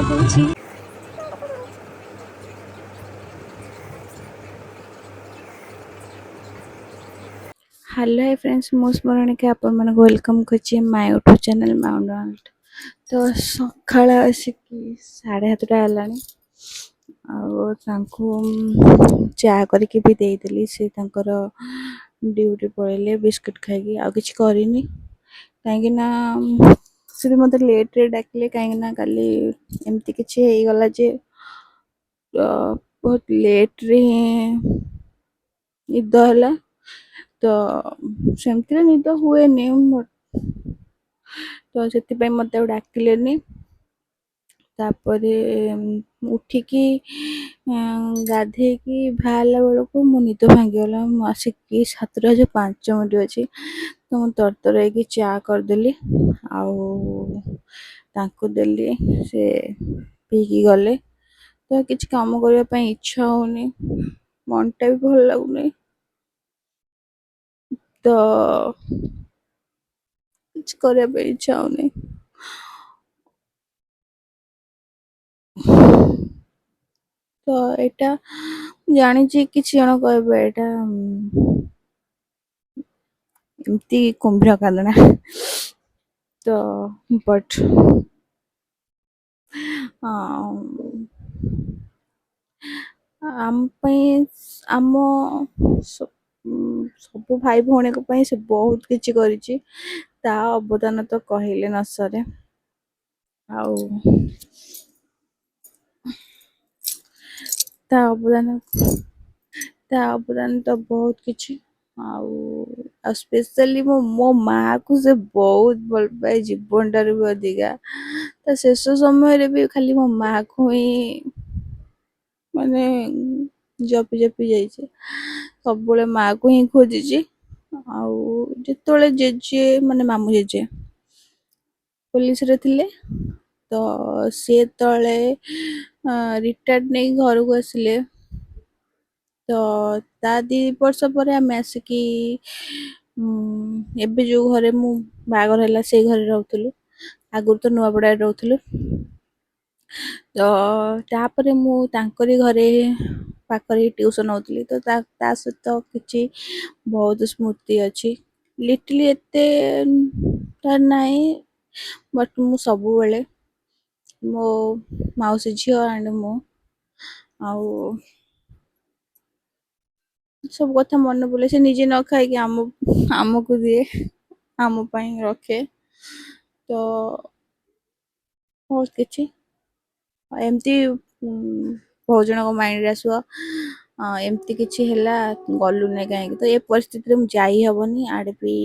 ହେଉଛି। Hello high friends, ମୁଁ ସ୍ମରଣିକା ଆପଣମାନଙ୍କୁ ୱେଲକମ୍ କରୁଛି ମାଇ ୟୁଟ୍ୟୁବ୍ ଚ୍ୟାନେଲ୍ ମାଉଣ୍ଡ ୱାର୍ଲ୍ଡ। ତ ସକାଳ ଆସିକି 7:30 ହେଲାଣି। ଆଉ ତାଙ୍କୁ ଚା କରିକି ବି ଦେଇଦେଲି, ସେ ତାଙ୍କର ଡ୍ୟୁଟି ପଳେଇଲେ ବିସ୍କୁଟ୍ ଖାଇକି। ଆଉ କିଛି କରିନି କାହିଁକିନା ସେ ବି ମୋତେ ଲେଟ୍ରେ ଡାକିଲେ, କାହିଁକିନା କାଲି ଏମିତି କିଛି ହେଇଗଲା ଯେ ବହୁତ ଲେଟ୍ରେ ହିଁ ନିଦ ହେଲା। ତ ସେମିତିରେ ନିଦ ହୁଏନି, ତ ସେଥିପାଇଁ ମୋତେ ଆଉ ଡାକିଲେନି। ତାପରେ ଉଠିକି ଗାଧେଇକି ବାହାରିଲା ବେଳକୁ ମୋ ନିଦ ଭାଙ୍ଗିଗଲା। ମୁଁ ଆସିକି 7:05 ଅଛି, ତ ମୁଁ ତରତର ହେଇକି ଚା କରିଦେଲି ଆଉ ତାଙ୍କୁ ଦେଲି, ସେ ପିଇକି ଗଲେ। ତ କିଛି କାମ କରିବା ପାଇଁ ଇଚ୍ଛା ହଉନି, ମନଟା ବି ଭଲ ଲାଗୁନି, ତ କିଛି କରିବା ପାଇଁ ଇଚ୍ଛା ହଉନି। ତ ଏଇଟା ଜାଣିଛି କିଛି ଜଣ କହିବେ ଏଇଟା ଏମିତି କୁମ୍ଭୀର କାନ୍ଦଣା, ତ ବଟ୍ ଆମ ପାଇଁ, ଆମ ସବୁ ଭାଇ ଭଉଣୀଙ୍କ ପାଇଁ ସେ ବହୁତ କିଛି କରିଛି। ତା ଅବଦାନ ତ କହିଲେ ନ ସରେ। ଆଉ ତା ଅବଦାନ ତ ବହୁତ କିଛି। ଆଉ ସ୍ପେଶାଲି ମୋ ମାଆକୁ ସେ ବହୁତ ଭଲ ପାଏ, ଜୀବନଠାରୁ ବି ଅଧିକା। ତା ଶେଷ ସମୟରେ ବି ଖାଲି ମୋ ମାଆକୁ ହିଁ ମାନେ ଜପି ଜପି ଯାଇଛି, ସବୁବେଳେ ମାଆକୁ ହିଁ ଖୋଜିଛି। ଆଉ ଯେତେବେଳେ ଜେଜେ ମାନେ ମାମୁଁ ଜେଜେ ପୋଲିସରେ ଥିଲେ, ତ ସିଏ ଯେତେବେଳେ ରିଟାୟାର୍ଡ ନେଇ ଘରକୁ ଆସିଲେ, ତ ତା 2 ବର୍ଷ ପରେ ଆମେ ଆସିକି ଏବେ ଯୋଉ ଘରେ ମୁଁ ବାହାଘର ହେଲା ସେଇ ଘରେ ରହୁଥିଲୁ। ଆଗରୁ ତ ନୂଆପଡ଼ାରେ ରହୁଥିଲୁ। ତ ତାପରେ ମୁଁ ତାଙ୍କରି ଘରେ ପାଖରେ ଟିଉସନ୍ ହଉଥିଲି, ତ ତା ସହିତ କିଛି ବହୁତ ସ୍ମୃତି ଅଛି। ଲିଟଲି ଏତେ ତାର ନାହିଁ, ବଟ୍ ମୁଁ ସବୁବେଳେ ମୋ ମାଉସୀ ଝିଅ ଆଣ୍ଡ ମୁଁ ଆଉ ସବୁ କଥା ମନେ ପଡିଲେ, ସେ ନିଜେ ନ ଖାଇକି ଆମକୁ ଦିଏ, ଆମ ପାଇଁ ରଖେ। ତ ବହୁତ କିଛି ଏମିତି ବହୁତ ଜଣଙ୍କ ମାଇଣ୍ଡରେ ଆସିବ ଏମିତି କିଛି ହେଲା ଗଲୁନି କାହିଁକି। ତ ଏ ପରିସ୍ଥିତିରେ ମୁଁ ଯାଇ ହବନି, ଆଡ଼େ ବି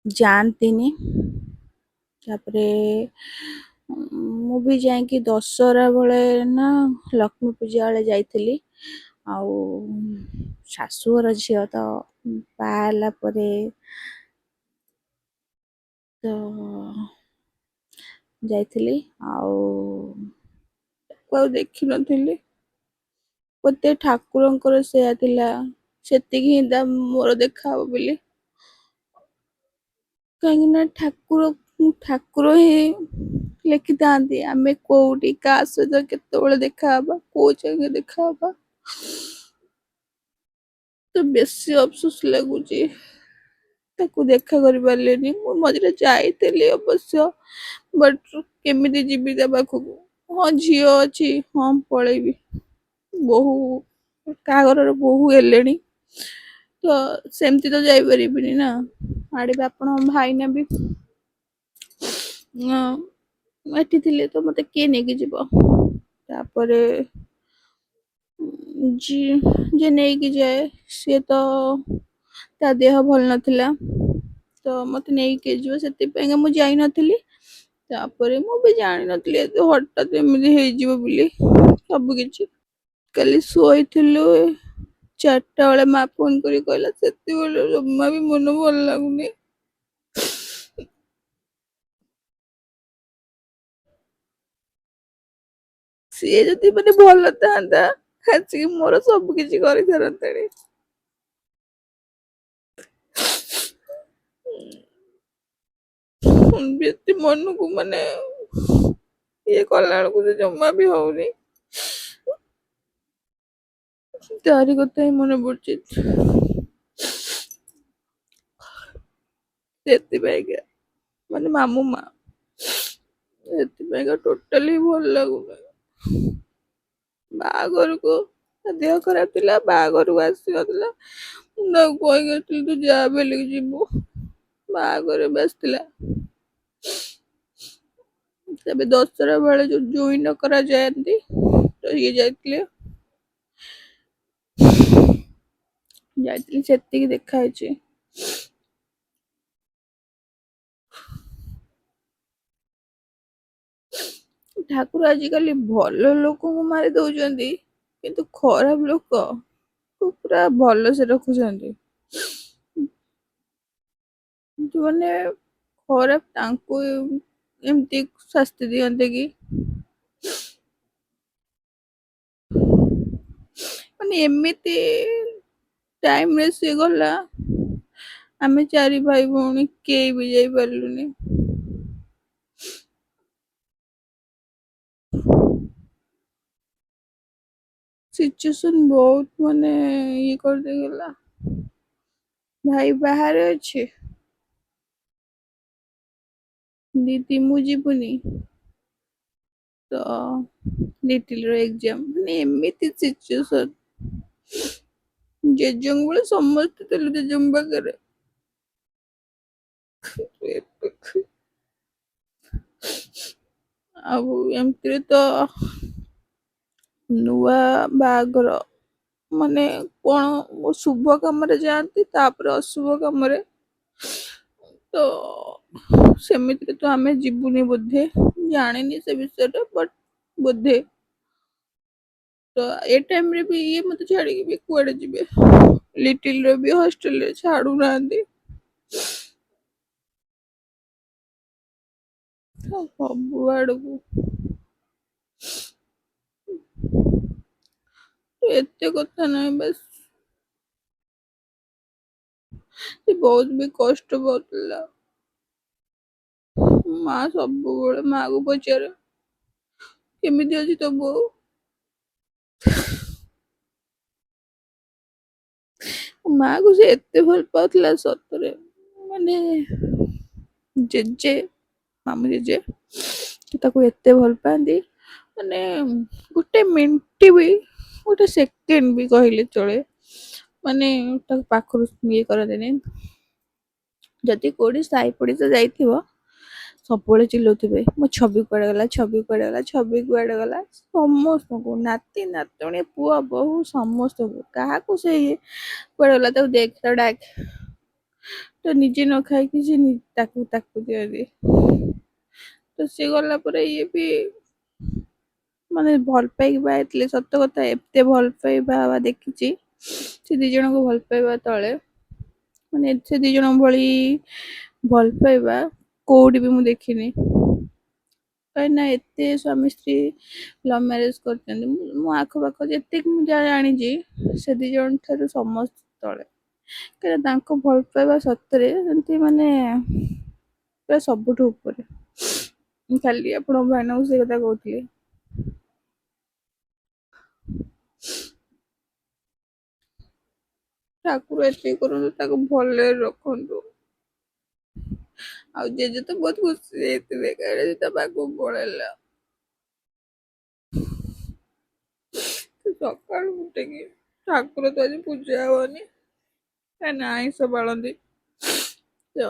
ଯାଆନ୍ତିନି। ତାପରେ ମୁଁ ବି ଯାଇକି ଦଶହରା ବେଳେ ନା ଲକ୍ଷ୍ମୀ ପୂଜା ବେଳେ ଯାଇଥିଲି। ଆଉ ଶାଶୁଘର ଝିଅ ତ ବାହା ହେଲା ପରେ ତ ଯାଇଥିଲି, ଆଉ ତାକୁ ଆଉ ଦେଖିନଥିଲି। ବୋଧେ ଠାକୁରଙ୍କର ସେୟା ଥିଲା, ସେତିକି ହିଁ ମୋର ଦେଖାହବ ବୋଲି। କାହିଁକି ନା ଠାକୁର ହିଁ ଲେଖିଥାନ୍ତି ଆମେ କୋଉଠି କାହା ସହିତ କେତେବେଳେ ଦେଖାହବା, କୋଉ ଜାଗା ଦେଖାହବା। ତ ବେଶୀ ଅଫସୋସ ଲାଗୁଛି ତାକୁ ଦେଖା କରିପାରିଲିନି। ମୁଁ ମଝିରେ ଯାଇଥିଲି ଅବଶ୍ୟ, ବଟ୍ କେମିତି ଯିବି ତା ପାଖକୁ। ହଁ ଝିଅ ଅଛି, ହଁ ପଳେଇବି, ବୋହୂ କାହା ଘରର ବୋହୂ ହେଲେଣି, ତ ସେମିତି ତ ଯାଇପାରିବିନି ନା। ଆଡେ ବି ଆପଣ ଭାଇନା ବି ଏଠି ଥିଲେ ତ ମତେ କିଏ ନେଇକି ଯିବ। ତାପରେ ଯିଏ ନେଇକି ଯାଏ, ସିଏ ତ ତା ଦେହ ଭଲ ନଥିଲା, ତ ମତେ ନେଇକି ଯିବ, ସେଥିପାଇଁକା ମୁଁ ଯାଇନଥିଲି। ତାପରେ ମୁଁ ବି ଜାଣିନଥିଲି ଏତେ ହଠାତ୍ ଏମିତି ହେଇଯିବ ବୋଲି ସବୁ କିଛି। କାଲି ଶୋଇଥିଲୁ, 4ଟା ବେଳେ ମା ଫୋନ କରି କହିଲା, ସେତେବେଳେ ଜମା ବି ମନ ଭଲ ଲାଗୁନି। ସିଏ ଯଦି ମାନେ ଭଲ ଥାନ୍ତା, ଆସିକି ମୋର ସବୁ କିଛି କରିସାରନ୍ତାଣି। ବେଶୀ ମନକୁ ମାନେ ଇଏ କଲା ବେଳକୁ ସେ ଜମା ବି ହଉନି। ତାରି କଥା ହିଁ ମନେ ପଡୁଛି ସେଥିପାଇଁକା, ମାନେ ମାମୁଁ ମା, ସେଥିପାଇଁକା ଟୋଟାଲି ଭଲ ଲାଗୁନି। ବାହାଘରକୁ ତା ଦେହ ଖରାପ ଥିଲା, ବାହାଘରକୁ ଆସିନଥିଲା। ମୁଁ ତାକୁ କହିକି ଆସିଥିଲି ତୁ ଯା ବୋଲିକି ଯିବୁ, ବାହାଘର ବି ଆସିଥିଲା। ତେବେ ଦଶହରା ବେଳେ ଯୋଉ ଜୁଇନ କରାଯାଆନ୍ତି ତ ଇଏ ଯାଇଥିଲେ, ଯାଇଥିଲି ସେତିକି ଦେଖା ହେଇଛି। ଠାକୁର ଆଜିକାଲି ଭଲ ଲୋକଙ୍କୁ ମାରି ଦଉଛନ୍ତି, କିନ୍ତୁ ଖରାପ ଲୋକ ପୁରା ଭଲସେ ରଖୁଛନ୍ତି। ଯୋଉମାନେ ଖରାପ ତାଙ୍କୁ ଏମିତି ଶାସ୍ତି ଦିଅନ୍ତେ କି? ମାନେ ଏମିତି ଟାଇମରେ ସିଏ ଗଲା, ଆମେ ଚାରି ଭାଇ ଭଉଣୀ କେହି ବି ଯାଇପାରିଲୁନି। ସିଚୁଏସନ ବହୁତ ମାନେ ଇଏ କରିଦେଇଗଲା। ଭାଇ ବାହାରେ ଅଛି, ଦିଦି ମୁଁ ଯିବୁନି, ତ ଲିଟିଲ ର ଏକ୍ଜାମ, ମାନେ ଏମିତି ସିଚୁଏସନ। ଜେଜେଙ୍କ ବେଳେ ସମସ୍ତେ ଥିଲେ ଜେଜେଙ୍କ ପାଖରେ। ଆଉ ଏମିତିରେ ତ ନୂଆ ବାହାଘର ମାନେ କଣ ଶୁଭ କାମରେ ଯାଆନ୍ତି, ତାପରେ ଅଶୁଭ କାମରେ, ତ ସେମିତିରେ ତ ଆମେ ଯିବୁନି ବୋଧେ, ଜାଣିନି ସେ ବିଷୟରେ, ବଟ ବୋଧେ ତ ଏ ଟାଇମ ରେ ବି ଇଏ ମତେ ଛାଡିକି ବି କୁଆଡେ ଯିବେ? ଲିଟିଲ ର ବି ହଷ୍ଟେଲରେ ଛାଡୁନାହାନ୍ତି। ସବୁ ଆଡକୁ ଏତେ କଥା ନାହିଁ, ବାସ୍ ସେ ବହୁତ ବି କଷ୍ଟ ପାଉଥିଲା। ମା ସବୁବେଳେ ମା କୁ ପଚାରେ କେମିତି ଅଛି ତୋ ବୋଉ? ମା କୁ ସେ ଏତେ ଭଲ ପାଉଥିଲା ସତରେ, ମାନେ ଜେଜେ, ମାମୁଁ ଜେଜେ ତାକୁ ଏତେ ଭଲ ପାଆନ୍ତି, ମାନେ ଗୋଟେ ମିନିଟ ବି, ଗୋଟେ ସେକେଣ୍ଡ ବି କହିଲେ ଚଳେ, ମାନେ ତାକୁ ପାଖରୁ ଇଏ କରନ୍ତିନି। ଯଦି କୋଉଠି ସାଇ ପଡିଶା ଯାଇଥିବ, ସବୁବେଳେ ଚିଲଉଥିବେ ମୋ ଛବି କୁଆଡେ ଗଲା, ଛବି କୁଆଡେ ଗଲା, ଛବି କୁଆଡେ ଗଲା। ସମସ୍ତଙ୍କୁ, ନାତି ନାତୁଣୀ ପୁଅ ବୋହୂ ସମସ୍ତଙ୍କୁ, କାହାକୁ ସେ କୁଆଡେ ଗଲା ତାକୁ ଦେଖ, ତାକୁ ଡାକ, ତ ନିଜେ ନ ଖାଇକି ସେ ତାକୁ ତାକୁ ଦିଅନ୍ତି। ତ ସିଏ ଗଲା ପରେ ଇଏ ବି ମାନେ ଭଲ ପାଇକି ବାହା ହେଇଥିଲେ, ସତ କଥା ଏତେ ଭଲ ପାଇବା ବା ଦେଖିଛି ସେ ଦି ଜଣଙ୍କୁ ଭଲ ପାଇବା ତଳେ, ମାନେ ସେ ଦି ଜଣଙ୍କ ଭଳି ଭଲ ପାଇବା କୋଉଠି ବି ମୁଁ ଦେଖିନି। କାହିଁକି ନା ଏତେ ସ୍ୱାମୀ ସ୍ତ୍ରୀ ଲଭ ମ୍ୟାରେଜ କରିଛନ୍ତି, ମୋ ଆଖପାଖ ଯେତିକି ମୁଁ ଯାହା ଜାଣିଛି, ସେ ଦି ଜଣ ଠାରୁ ସମସ୍ତେ ତଳେ। କାହିଁକିନା ତାଙ୍କ ଭଲ ପାଇବା ସତରେ ଯେମିତି ମାନେ ପୁରା ସବୁଠୁ ଉପରେ। ମୁଁ କାଲି ଆପଣଙ୍କ ଭାଇନାଙ୍କୁ ସେଇ କଥା କହୁଥିଲି। ଠାକୁର ଏତିକି କରନ୍ତୁ ତାକୁ ଭଲରେ ରଖନ୍ତୁ। ଆଉ ଜେଜେ ତ ବହୁତ ଖୁସି ହେଇଥିବେ କାଳେ ତା ପାଖକୁ ପଳେଇଲା। ସକାଳୁ ଉଠିକି ଠାକୁର ତ ଆଜି ପୂଜା ହବନି, କାହିଁକିନା ଆଇଁଷ ପାଳନ୍ତି, ତ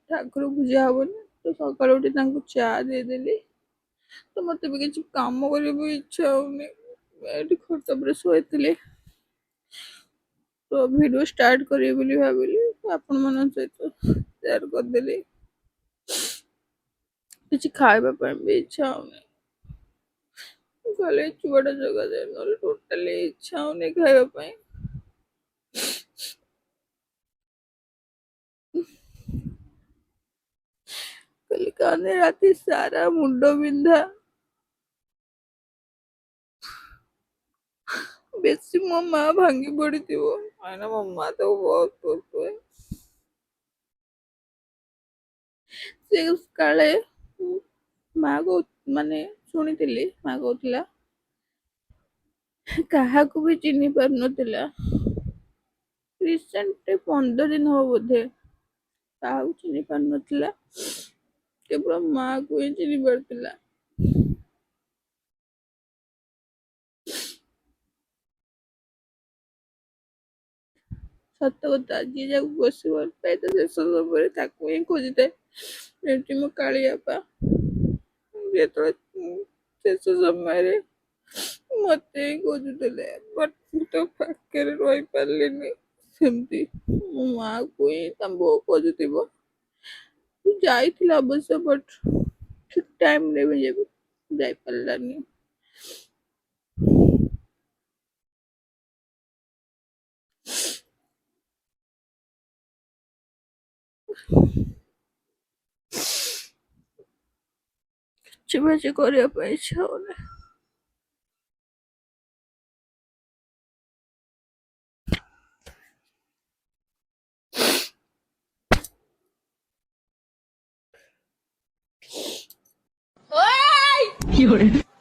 ଠାକୁର ପୂଜା ହବନି, ତ ସକାଳୁ ଉଠି ତାଙ୍କୁ ଚା ଦେଇଦେଲି। ତ ମତେ ବି କିଛି କାମ କରିବାକୁ ଇଚ୍ଛା ହଉନି, ଏଠି ଖଟ ଉପରେ ଶୋଇଥିଲି। ତ ଭିଡିଓ ଷ୍ଟାର୍ଟ କରିବି ବୋଲି ଭାବିଲି, ଆପଣ ମାନଙ୍କ ସହିତ ସେୟାର କରିଦେଲି। କିଛି ଖାଇବା ପାଇଁ ବି ଇଚ୍ଛା ହଉନି। ଖାଲି ଚୁଆଡା ଜାଗା ଯାଏ, ନହେଲେ ଟୋଟାଲି ଇଚ୍ଛା ହଉନି ଖାଇବା ପାଇଁ। କାଲି କାନେ ରାତି ସାରା ମୁଣ୍ଡ ବିନ୍ଧା। ବେଶୀ ମୋ ମା ଭାଙ୍ଗି ପଡିଥିବ, କାହିଁକିନା ମୋ ମା ତାକୁ ବହୁତ ଭଲ ପାଏ। ସେ କାଳେ ମା କୁ ମାନେ ଶୁଣିଥିଲି ମା କହୁଥିଲା କାହାକୁ ବି ଚିହ୍ନି ପାରୁନଥିଲା। ରିସେଣ୍ଟ 15 ଦିନ ହବ ବୋଧେ କାହାକୁ ଚିହ୍ନି ପାରୁନଥିଲା, କେବଳ ମା କୁ ହିଁ ଚିହ୍ନି ପାରୁଥିଲା। ସତ କଥା, ଯିଏ ଯାକୁ ବସି ଭଲ ପାଏ ତ ଶେଷ ସମୟରେ ତାକୁ ହିଁ ଖୋଜିଥାଏ। ଯେମିତି ମୋ କାଳିଆପା ଯେତେବେଳେ ଶେଷ ସମୟରେ ମତେ ହିଁ ଖୋଜୁଥିଲେ, ବଟ୍ ମୁଁ ତ ପାଖରେ ରହିପାରିଲିନି। ସେମିତି ମୋ ମାକୁ ହିଁ ତା ବୋଉ ଖୋଜୁଥିବ। ଯାଇଥିଲା ଅବଶ୍ୟ, ବଟ୍ ଠିକ୍ ଟାଇମରେ ବି ଯାଇପାରିଲାନି। କିଛି ବି ଆଜି କରିବା ପାଇଁ ଇଚ୍ଛା ହଉନି।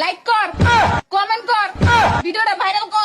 লাইক কর, কমেন্ট কর, ভিডিওটা ভাইরাল কর।